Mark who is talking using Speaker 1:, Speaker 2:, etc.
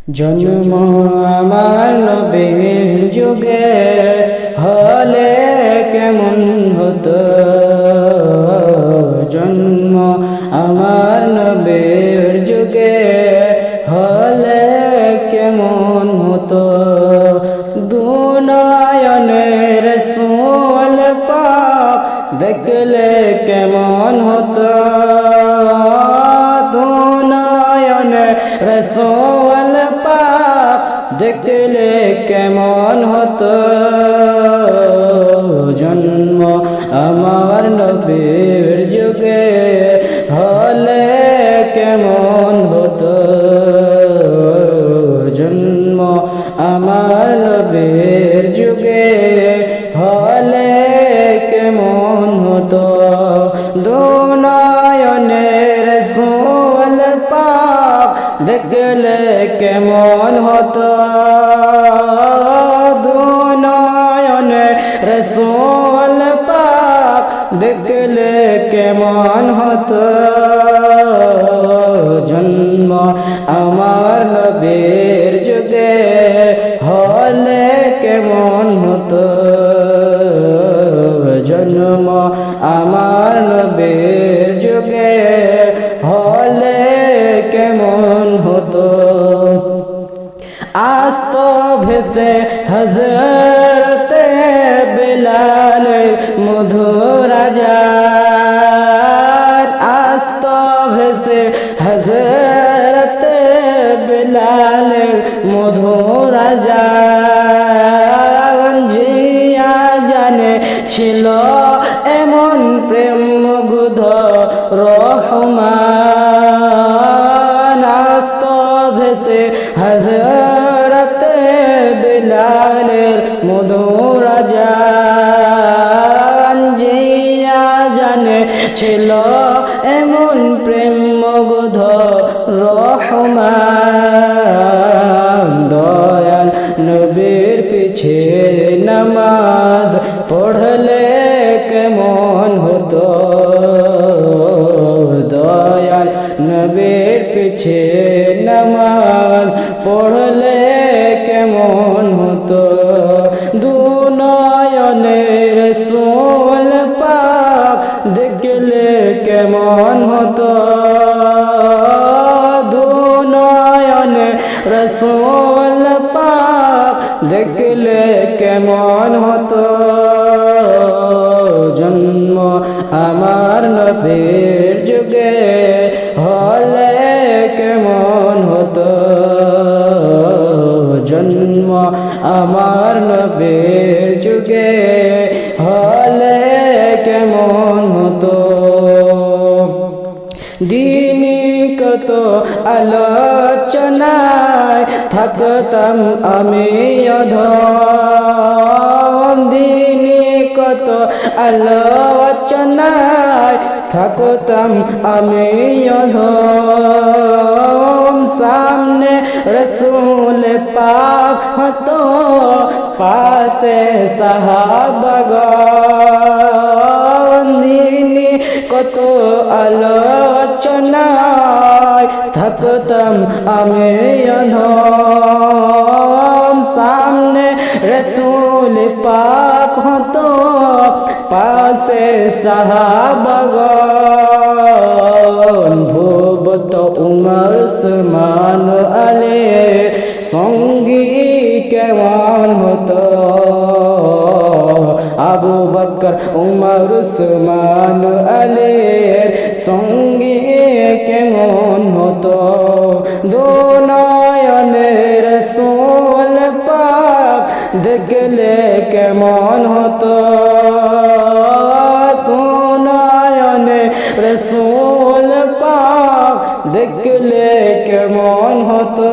Speaker 1: জন্ম আমার নবীর যুগে হলে কেমন হতো, জন্ম আমার নবীর যুগে হলে কেমন হতো। দুনয়নের রাসূল পাক দেখলে কেমন হতো, দুনয়নের রাসূল পাক দেখলে কেমন হতো। জন্ম আমার নবীর যুগে হলে কেমন হতো, জন্ম আমার নবীর যুগে হলে কেমন হতো। দুনয়নের রাসূল পাক দেখলে কেমন হতো, দুনয়নের রাসূল পাক দেখলে কেমন হতো। জন্ম আমার নবীর যুগে হলে কেমন হতো, জন্ম আমার নবীর যুগে হলে কেমন হতো। আস্ত ভেসে হযরতে বেলাল মধুর আযান, আস্ত ভেসে হযরতে বেলাল মধুর আযান। জিয়া জানে ছিল এমন প্রেম মুগ্ধ রহমান, আস্ত ভেসে হযরতে বেলালের মধুর আযান। জিয়া জানে ছিল এমন প্রেম মুগ্ধ রহমান। দয়াল নবীর পিছে নামাজ পড়লে কেমন হতো, দয়াল নবীর পিছে নামাজ পড়লে কেমন হতো। দুনয়নের রাসূল পাক দেখলে কেমন হতো, দুনয়নের রাসূল পাক দেখলে কেমন হতো। জন্ম আমার নবীর যুগে হলে কেমন হতো, জন্ম আমার নবীর যুগে হলে কেমন হতো। দিনী কত আলোচনায় থাকতাম আমি অধম, দিনী কত আলোচনায় থাকতাম আমি অধম। সামনে রাসূল পাক হতো, পাশে সাহাবাগণ। দিনী কত আলোচনায় থাকতাম আমি অধম, সামনে রাসূল পাক হতো, পাশে সাহাবাগণ। ভুবত উমর উসমান আলী সঙ্গী কেমন হতো, আবু বকর উমর উসমান আলীর সঙ্গী কেমন হতো। দুনয়নের রাসূল পাক দেখলে কেমন হতো, দুনয়নের রাসূল পাক দেখলে কেমন হতো।